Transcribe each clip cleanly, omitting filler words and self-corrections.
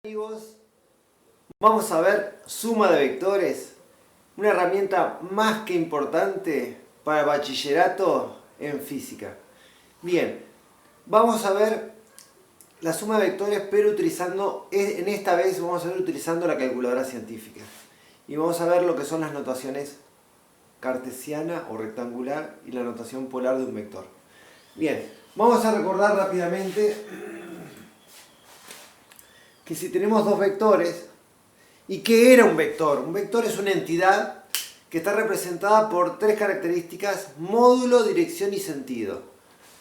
Amigos, vamos a ver suma de vectores, una herramienta más que importante para el bachillerato en física. Bien, vamos a ver la suma de vectores, pero en esta vez vamos a ver utilizando la calculadora científica. Y vamos a ver lo que son las notaciones cartesiana o rectangular y la notación polar de un vector. Bien, vamos a recordar rápidamente que si tenemos dos vectores, ¿y qué era un vector? Un vector es una entidad que está representada por tres características: módulo, dirección y sentido.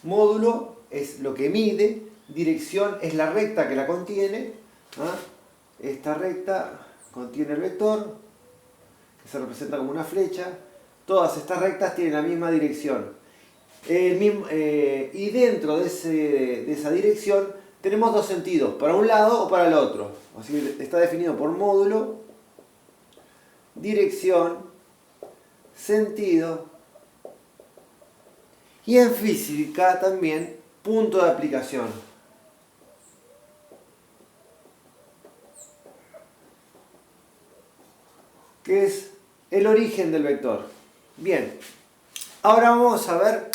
Módulo es lo que mide, dirección es la recta que la contiene. Esta recta contiene el vector, que se representa como una flecha. Todas estas rectas tienen la misma dirección. Y dentro de esa dirección tenemos dos sentidos, para un lado o para el otro. Así que está definido por módulo, dirección, sentido y en física también punto de aplicación. Que es el origen del vector. Bien, ahora vamos a ver,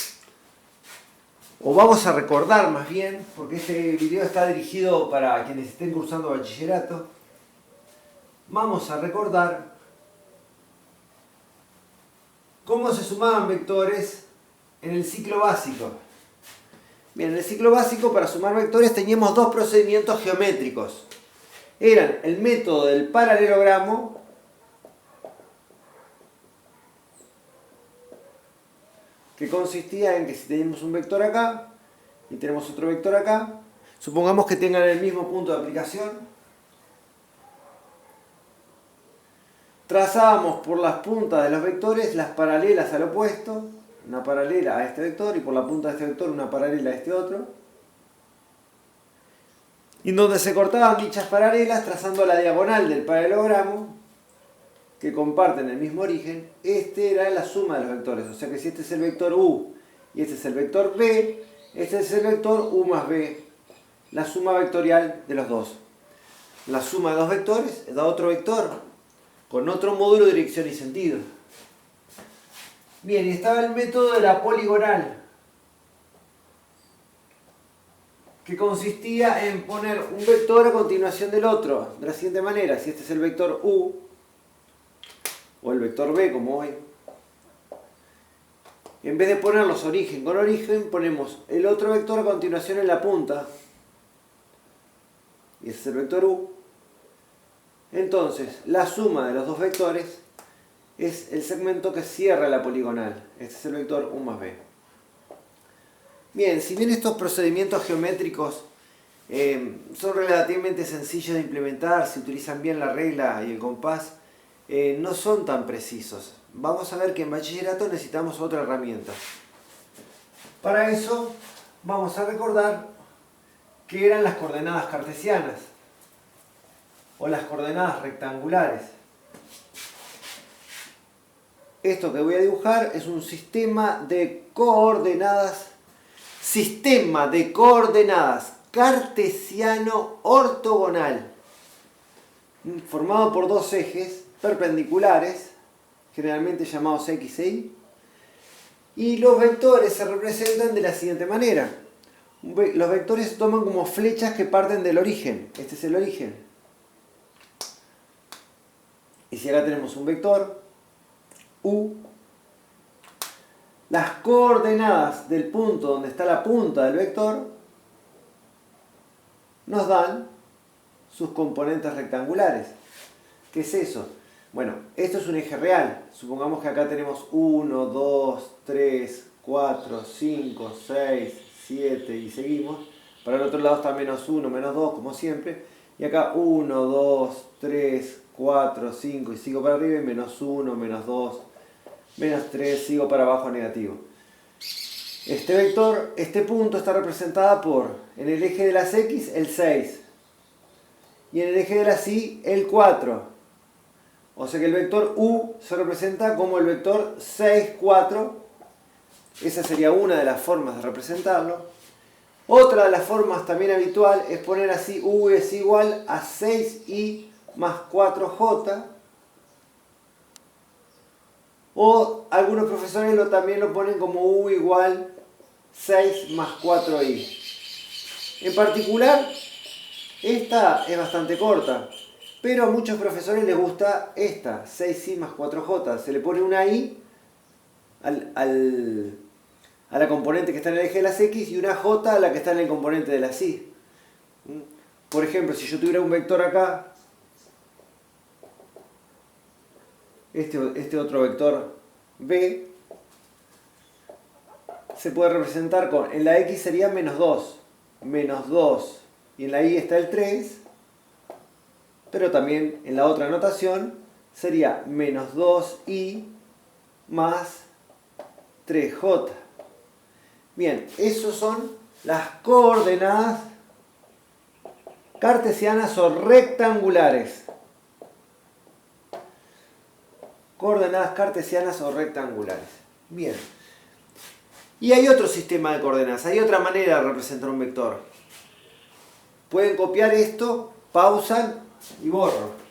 o vamos a recordar más bien, porque este video está dirigido para quienes estén cursando bachillerato. Vamos a recordar cómo se sumaban vectores en el ciclo básico. Bien, en el ciclo básico para sumar vectores teníamos dos procedimientos geométricos. Eran el método del paralelogramo, que consistía en que si tenemos un vector acá y tenemos otro vector acá, supongamos que tengan el mismo punto de aplicación, trazábamos por las puntas de los vectores las paralelas al opuesto, una paralela a este vector, y por la punta de este vector una paralela a este otro, y donde se cortaban dichas paralelas trazando la diagonal del paralelogramo, que comparten el mismo origen. Este era la suma de los vectores, o sea que si este es el vector u y este es el vector b, este es el vector u más b, la suma vectorial de los dos. La suma de dos vectores da otro vector con otro módulo, dirección y sentido. Bien, y estaba el método de la poligonal, que consistía en poner un vector a continuación del otro, de la siguiente manera: si este es el vector u, o el vector b como hoy, en vez de ponerlos origen con origen, ponemos el otro vector a continuación en la punta, y ese es el vector u. Entonces, la suma de los dos vectores es el segmento que cierra la poligonal. Este es el vector u más b. Bien, si bien estos procedimientos geométricos son relativamente sencillos de implementar, si utilizan bien la regla y el compás, no son tan precisos. Vamos a ver que en bachillerato necesitamos otra herramienta. Para eso vamos a recordar que eran las coordenadas cartesianas o las coordenadas rectangulares. Esto que voy a dibujar es un sistema de coordenadas cartesiano ortogonal, formado por dos ejes perpendiculares, generalmente llamados X e Y, y los vectores se representan de la siguiente manera. Los vectores se toman como flechas que parten del origen. Este es el origen. Y si acá tenemos un vector u, las coordenadas del punto donde está la punta del vector nos dan sus componentes rectangulares. ¿Qué es eso? Bueno, esto es un eje real. Supongamos que acá tenemos 1, 2, 3, 4, 5, 6, 7 y seguimos. Para el otro lado está menos 1, menos 2, como siempre. Y acá 1, 2, 3, 4, 5 y sigo para arriba, y menos 1, menos 2, menos 3, sigo para abajo, negativo. Este vector, este punto está representado por, en el eje de las X, el 6. Y en el eje de las Y, el 4. O sea que el vector u se representa como el vector 6, 4. Esa sería una de las formas de representarlo. Otra de las formas también habitual es poner así u es igual a 6i más 4j. O algunos profesores también lo ponen como u igual 6 más 4i. En particular, esta es bastante corta, pero a muchos profesores les gusta esta, 6i más 4j. Se le pone una i a la componente que está en el eje de las x y una j a la que está en el componente de las y. Por ejemplo, si yo tuviera un vector acá, este otro vector b, se puede representar con, en la x sería menos 2, y en la y está el 3, pero también en la otra notación sería menos 2i más 3j. Bien, esos son las coordenadas cartesianas o rectangulares. Coordenadas cartesianas o rectangulares. Bien. Y hay otro sistema de coordenadas, hay otra manera de representar un vector. Pueden copiar esto, pausan y borro.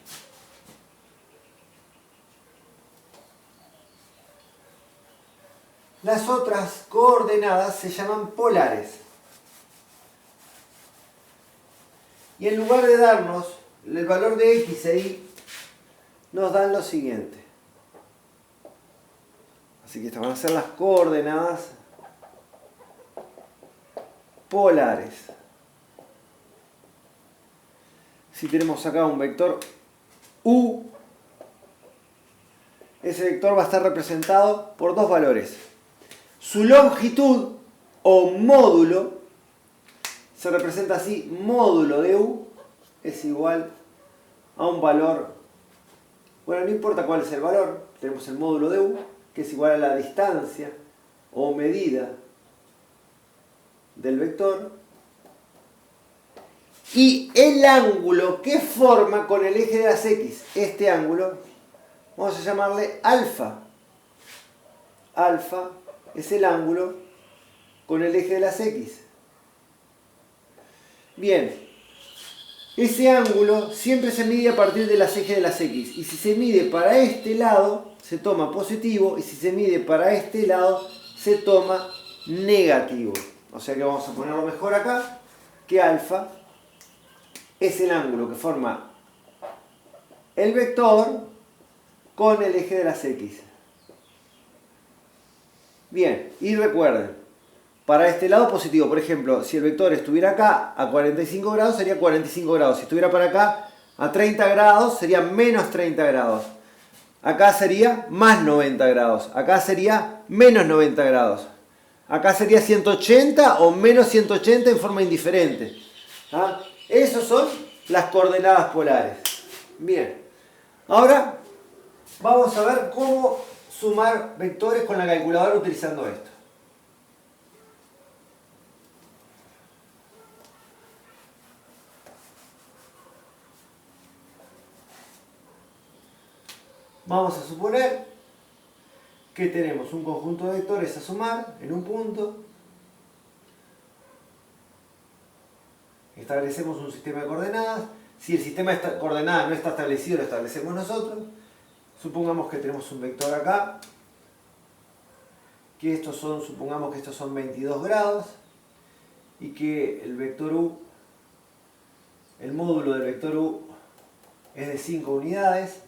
Las otras coordenadas se llaman polares. Y en lugar de darnos el valor de x e y, nos dan lo siguiente. Así que estas van a ser las coordenadas polares. Si tenemos acá un vector u, ese vector va a estar representado por dos valores. Su longitud o módulo se representa así: módulo de u es igual a un valor, bueno, no importa cuál es el valor, tenemos el módulo de u, que es igual a la distancia o medida del vector, y el ángulo que forma con el eje de las x. Este ángulo vamos a llamarle alfa. Alfa es el ángulo con el eje de las x. Bien, ese ángulo siempre se mide a partir de las ejes de las x. Y si se mide para este lado, se toma positivo. Y si se mide para este lado, se toma negativo. O sea que vamos a ponerlo mejor acá, que alfa es el ángulo que forma el vector con el eje de las x. Bien, y recuerden, para este lado positivo, por ejemplo, si el vector estuviera acá a 45 grados, sería 45 grados. Si estuviera para acá a 30 grados, sería menos 30 grados. Acá sería más 90 grados. Acá sería menos 90 grados. Acá sería 180 o menos 180 en forma indiferente. ¿Ah? Esas son las coordenadas polares. Bien. Ahora vamos a ver cómo sumar vectores con la calculadora utilizando esto. Vamos a suponer que tenemos un conjunto de vectores a sumar en un punto. Establecemos un sistema de coordenadas. Si el sistema de coordenadas no está establecido, lo establecemos nosotros. Supongamos que tenemos un vector acá, que supongamos que estos son 22 grados, y que el vector u, el módulo del vector u es de 5 unidades.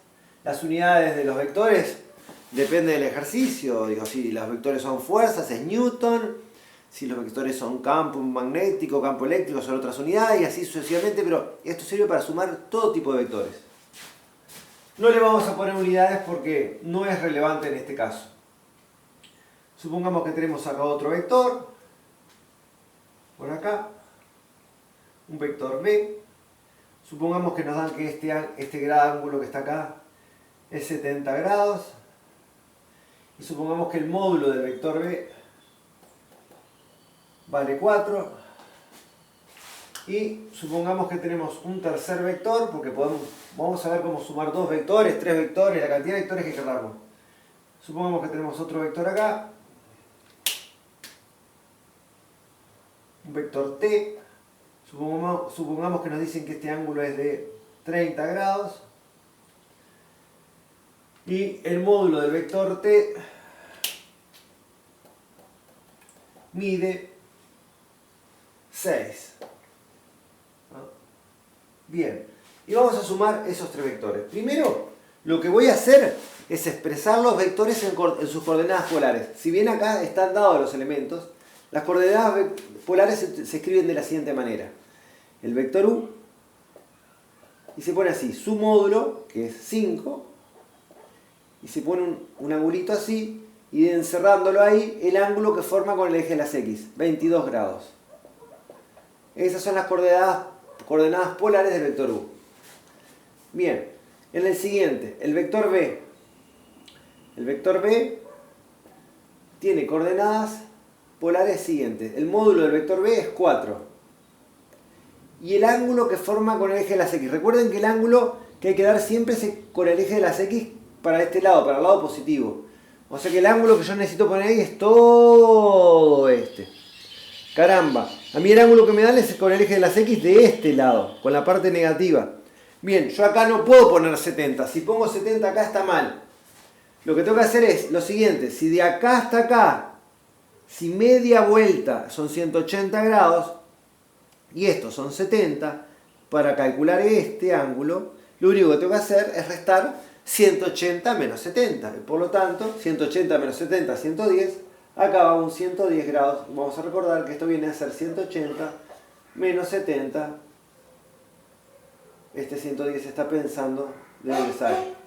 Las unidades de los vectores depende del ejercicio. Digo, si los vectores son fuerzas, es Newton. Si los vectores son campo magnético, campo eléctrico, son otras unidades, y así sucesivamente, pero esto sirve para sumar todo tipo de vectores. No le vamos a poner unidades porque no es relevante en este caso. Supongamos que tenemos acá otro vector, por acá, un vector b. Supongamos que nos dan que este gran ángulo que está acá es 70 grados. Y supongamos que el módulo del vector b vale 4. Y supongamos que tenemos un tercer vector, porque vamos a ver cómo sumar dos vectores, tres vectores, la cantidad de vectores que queramos. Supongamos que tenemos otro vector acá, un vector t, supongamos que nos dicen que este ángulo es de 30 grados, y el módulo del vector t mide 6. Bien, y vamos a sumar esos tres vectores. Primero, lo que voy a hacer es expresar los vectores en sus coordenadas polares. Si bien acá están dados los elementos, las coordenadas polares se escriben de la siguiente manera. El vector u, y se pone así, su módulo, que es 5, y se pone un angulito así, y encerrándolo ahí, el ángulo que forma con el eje de las x, 22 grados. Esas son las coordenadas polares del vector u. Bien, en el siguiente, el vector b. El vector b tiene coordenadas polares siguientes. El módulo del vector b es 4. Y el ángulo que forma con el eje de las x. Recuerden que el ángulo que hay que dar siempre es con el eje de las x para este lado, para el lado positivo. O sea que el ángulo que yo necesito poner ahí es todo este. Caramba, a mí el ángulo que me dan es con el eje de las x de este lado, con la parte negativa. Bien, yo acá no puedo poner 70. Si pongo 70 acá está mal. Lo que tengo que hacer es lo siguiente. Si de acá hasta acá, si media vuelta son 180 grados, y estos son 70, para calcular este ángulo, lo único que tengo que hacer es restar 180 menos 70. Por lo tanto, 180 menos 70, 110. Acá va un 110 grados. Vamos a recordar que esto viene a ser 180 menos 70. Este 110 está pensando de dónde sale.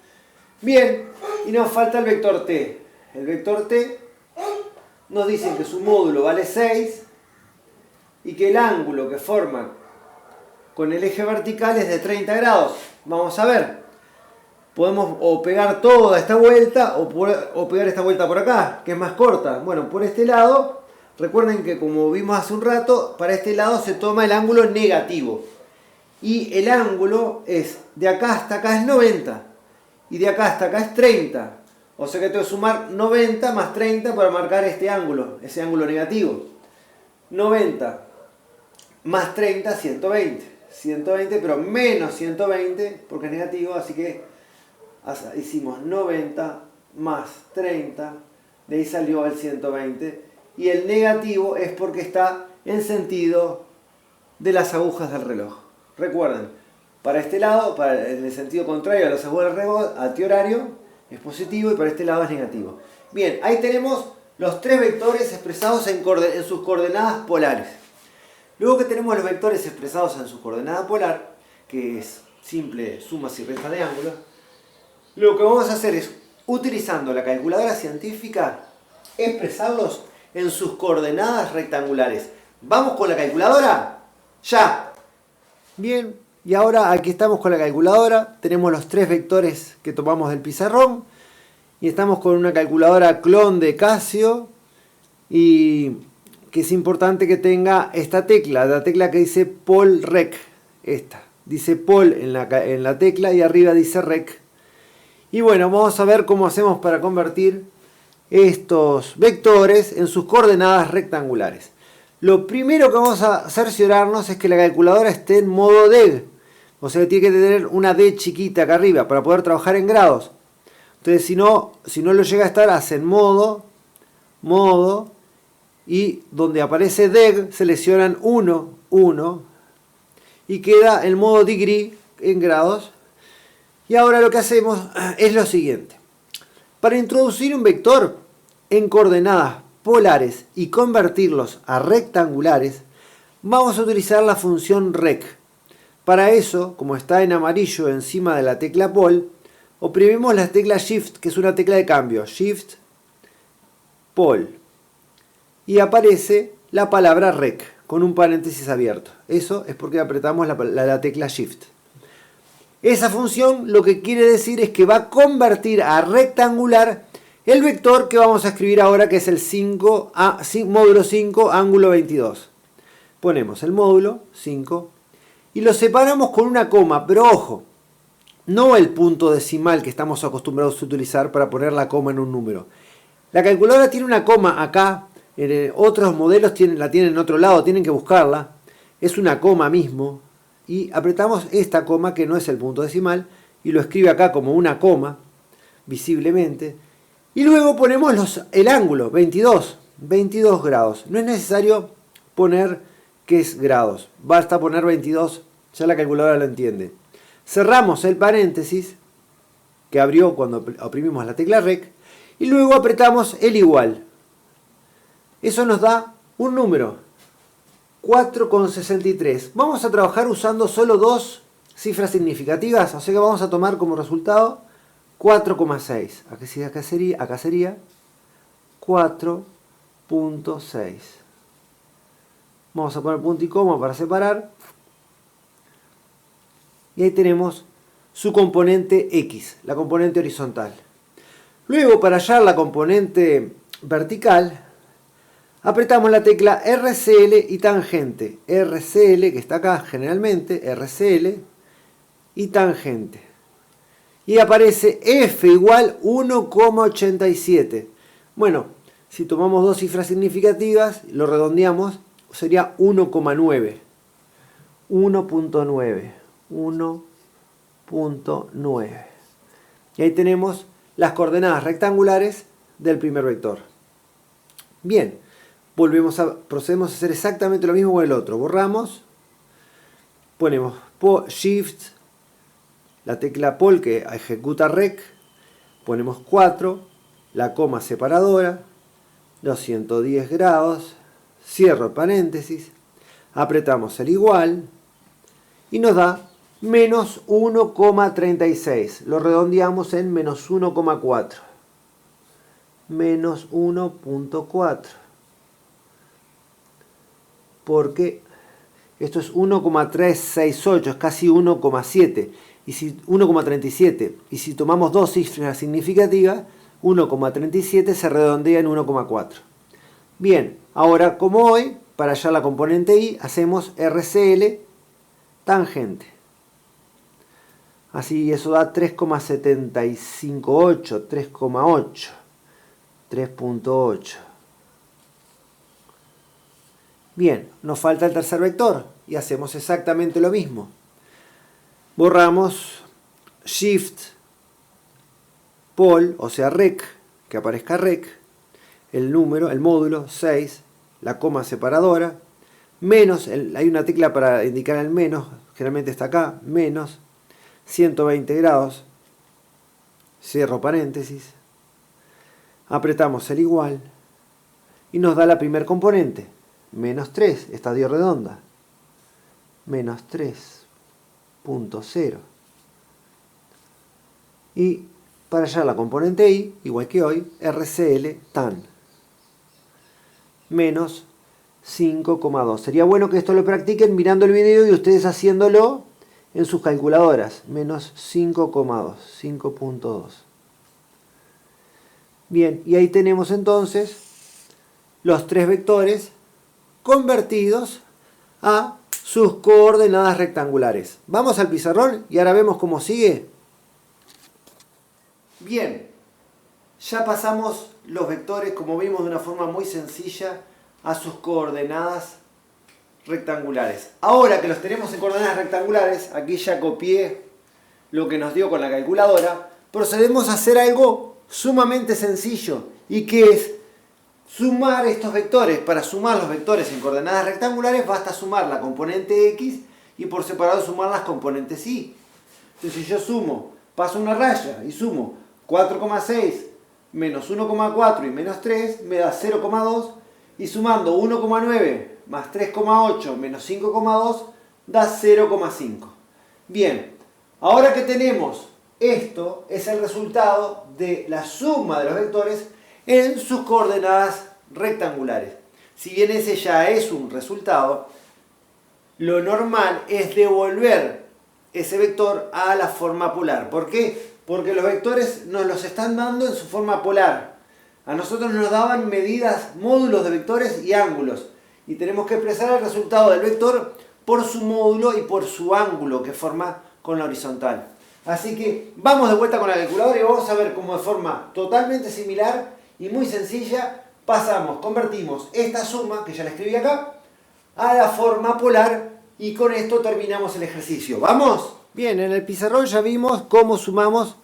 Bien, y nos falta el vector t. El vector t nos dice que su módulo vale 6 y que el ángulo que forma con el eje vertical es de 30 grados. Vamos a ver. Podemos o pegar toda esta vuelta o pegar esta vuelta por acá, que es más corta. Bueno, por este lado, recuerden que como vimos hace un rato, para este lado se toma el ángulo negativo. Y el ángulo es, de acá hasta acá es 90. Y de acá hasta acá es 30. O sea que tengo que sumar 90 más 30 para marcar este ángulo, ese ángulo negativo. 90 más 30, 120. 120, pero menos 120, porque es negativo, así que hicimos 90 más 30, de ahí salió el 120. Y el negativo es porque está en sentido de las agujas del reloj. Recuerden, para este lado, en el sentido contrario a las agujas del reloj, antihorario, es positivo y para este lado es negativo. Bien, ahí tenemos los tres vectores expresados en sus coordenadas polares. Luego que tenemos los vectores expresados en su coordenada polar, que es simple sumas y restas de ángulos, lo que vamos a hacer es, utilizando la calculadora científica, expresarlos en sus coordenadas rectangulares. ¿Vamos con la calculadora? ¡Ya! Bien, y ahora aquí estamos con la calculadora. Tenemos los tres vectores que tomamos del pizarrón. Y estamos con una calculadora clon de Casio. Y que es importante que tenga esta tecla, la tecla que dice Pol Rec. Esta. Dice Pol en la tecla y arriba dice Rec. Y bueno, vamos a ver cómo hacemos para convertir estos vectores en sus coordenadas rectangulares. Lo primero que vamos a cerciorarnos es que la calculadora esté en modo DEG. O sea, tiene que tener una D chiquita acá arriba para poder trabajar en grados. Entonces, si no lo llega a estar, hacen modo, y donde aparece DEG, seleccionan 1, 1, y queda el modo degree en grados. Y ahora lo que hacemos es lo siguiente. Para introducir un vector en coordenadas polares y convertirlos a rectangulares, vamos a utilizar la función rec. Para eso, como está en amarillo encima de la tecla Pol, oprimimos la tecla Shift, que es una tecla de cambio. Shift, Pol. Y aparece la palabra rec, con un paréntesis abierto. Eso es porque apretamos la tecla Shift. Esa función lo que quiere decir es que va a convertir a rectangular el vector que vamos a escribir ahora, que es el módulo 5, ángulo 22. Ponemos el módulo 5 y lo separamos con una coma, pero ojo, no el punto decimal que estamos acostumbrados a utilizar para poner la coma en un número. La calculadora tiene una coma acá Otros modelos la tienen en otro lado, tienen que buscarla. Es una coma mismo. Y apretamos esta coma que no es el punto decimal y lo escribe acá como una coma, visiblemente. Y luego ponemos el ángulo, 22 grados. No es necesario poner qué es grados. Basta poner 22, ya la calculadora lo entiende. Cerramos el paréntesis que abrió cuando oprimimos la tecla REC y luego apretamos el igual. Eso nos da un número, 4,63. Vamos a trabajar usando solo dos cifras significativas, o sea que vamos a tomar como resultado 4,6. Acá sería 4,6. Vamos a poner punto y coma para separar. Y ahí tenemos su componente X, la componente horizontal. Luego, para hallar la componente vertical, apretamos la tecla RCL y tangente. RCL, que está acá generalmente, RCL y tangente. Y aparece F igual 1,87. Bueno, si tomamos dos cifras significativas, lo redondeamos, sería 1,9. 1,9. 1,9. Y ahí tenemos las coordenadas rectangulares del primer vector. Bien, procedemos a hacer exactamente lo mismo con el otro. Borramos, ponemos Shift, la tecla Pol que ejecuta REC, ponemos 4, la coma separadora, los 110 grados, cierro el paréntesis, apretamos el igual y nos da menos 1,36. Lo redondeamos en menos 1,4. Menos 1,4. Porque esto es 1,368, es casi 1,7. 1,37. Y si tomamos dos cifras significativas, 1,37 se redondea en 1,4. Bien, ahora como hoy, para hallar la componente Y, hacemos RCL tangente. Así eso da 3,758, 3,8, 3,8. Bien, nos falta el tercer vector y hacemos exactamente lo mismo. Borramos Shift, Pol, o sea REC, que aparezca REC, el número, el módulo 6, la coma separadora, menos, hay una tecla para indicar el menos, generalmente está acá, menos 120 grados, cierro paréntesis, apretamos el igual y nos da la primer componente, menos 3, estadio redonda, menos 3,0. Y para hallar la componente Y, igual que hoy, RCL tan, menos 5,2. Sería bueno que esto lo practiquen mirando el video y ustedes haciéndolo en sus calculadoras. Menos 5,2. 5,2. Bien, y ahí tenemos entonces los tres vectores convertidos a sus coordenadas rectangulares. Vamos al pizarrón y ahora vemos cómo sigue. Bien, ya pasamos los vectores, como vimos, de una forma muy sencilla a sus coordenadas rectangulares. Ahora que los tenemos en coordenadas rectangulares, aquí ya copié lo que nos dio con la calculadora, procedemos a hacer algo sumamente sencillo y que es sumar estos vectores. Para sumar los vectores en coordenadas rectangulares basta sumar la componente X y por separado sumar las componentes Y. Entonces si yo sumo, paso una raya y sumo 4,6 menos 1,4 y menos 3 me da 0,2 y sumando 1,9 más 3,8 menos 5,2 da 0,5. Bien, ahora que tenemos esto, es el resultado de la suma de los vectores en sus coordenadas rectangulares. Si bien ese ya es un resultado, lo normal es devolver ese vector a la forma polar. ¿Por qué? Porque los vectores nos los están dando en su forma polar. A nosotros nos daban medidas, módulos de vectores y ángulos. Y tenemos que expresar el resultado del vector por su módulo y por su ángulo que forma con la horizontal. Así que vamos de vuelta con la calculadora y vamos a ver cómo de forma totalmente similar y muy sencilla convertimos esta suma, que ya la escribí acá, a la forma polar y con esto terminamos el ejercicio. ¿Vamos? Bien, en el pizarrón ya vimos cómo sumamos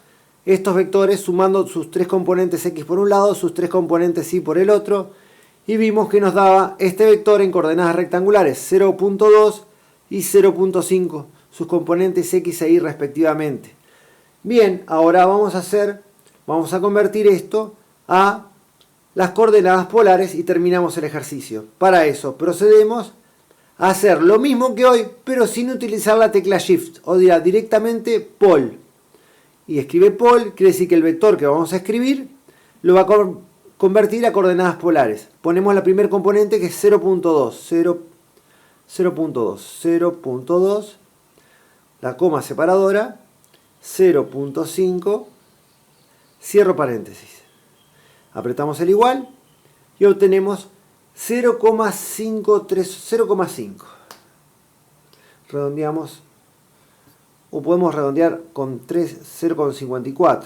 estos vectores sumando sus tres componentes x por un lado, sus tres componentes y por el otro, y vimos que nos daba este vector en coordenadas rectangulares 0.2 y 0.5, sus componentes x e y respectivamente. Bien, ahora vamos a convertir esto a las coordenadas polares y terminamos el ejercicio. Para eso procedemos a hacer lo mismo que hoy, pero sin utilizar la tecla Shift, o dirá directamente Pol. Y escribe Pol, quiere decir que el vector que vamos a escribir lo va a convertir a coordenadas polares. Ponemos la primer componente que es 0.2, 0.2, la coma separadora, 0.5, cierro paréntesis. Apretamos el igual y obtenemos 0,5. Redondeamos, o podemos redondear con 0,54.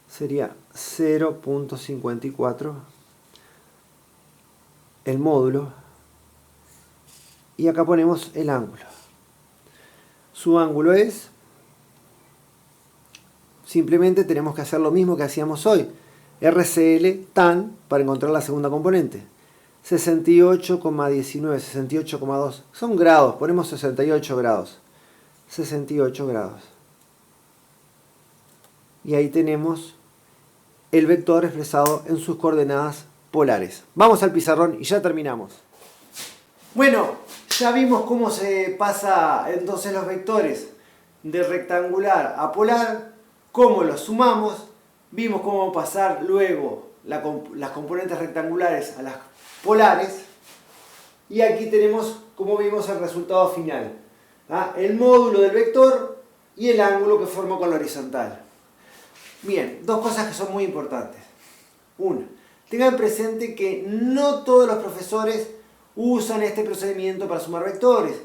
Sería 0.54 el módulo. Y acá ponemos el ángulo. Su ángulo es, simplemente tenemos que hacer lo mismo que hacíamos hoy. RCL tan para encontrar la segunda componente. 68,19, 68,2. Son grados, ponemos 68 grados. 68 grados. Y ahí tenemos el vector expresado en sus coordenadas polares. Vamos al pizarrón y ya terminamos. Bueno, ya vimos cómo se pasa entonces los vectores de rectangular a polar, cómo los sumamos, vimos cómo pasar luego las componentes rectangulares a las polares y aquí tenemos, como vimos, el resultado final. El módulo del vector y el ángulo que forma con la horizontal. Bien, dos cosas que son muy importantes. Una, tengan presente que no todos los profesores usan este procedimiento para sumar vectores.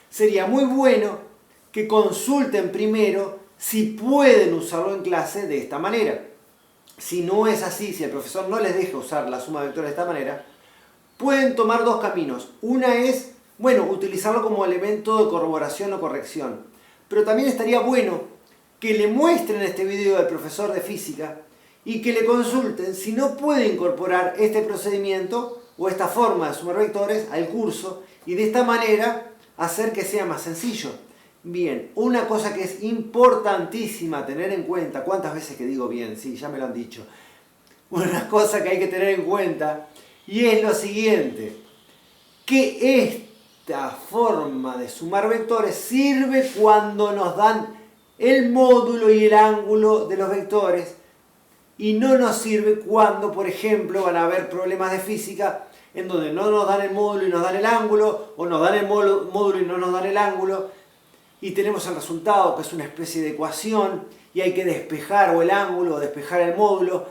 Sería muy bueno que consulten primero si pueden usarlo en clase de esta manera. Si no es así, si el profesor no les deja usar la suma de vectores de esta manera, pueden tomar dos caminos. Una es, utilizarlo como elemento de corroboración o corrección. Pero también estaría bueno que le muestren este video al profesor de física y que le consulten si no puede incorporar este procedimiento o esta forma de sumar vectores al curso y de esta manera hacer que sea más sencillo. Bien, una cosa que es importantísima tener en cuenta, ¿cuántas veces que digo bien? Sí, ya me lo han dicho. Una cosa que hay que tener en cuenta y es lo siguiente, que esta forma de sumar vectores sirve cuando nos dan el módulo y el ángulo de los vectores y no nos sirve cuando, por ejemplo, van a haber problemas de física en donde no nos dan el módulo y nos dan el ángulo, o nos dan el módulo y no nos dan el ángulo, y tenemos el resultado que es una especie de ecuación y hay que despejar o el ángulo o despejar el módulo.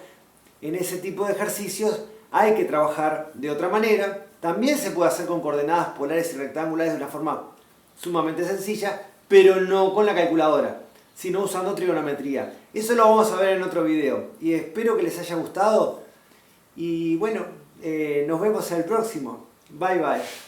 En ese tipo de ejercicios hay que trabajar de otra manera. También se puede hacer con coordenadas polares y rectangulares de una forma sumamente sencilla, pero no con la calculadora, sino usando trigonometría. Eso lo vamos a ver en otro video y espero que les haya gustado y bueno, nos vemos en el próximo. Bye bye.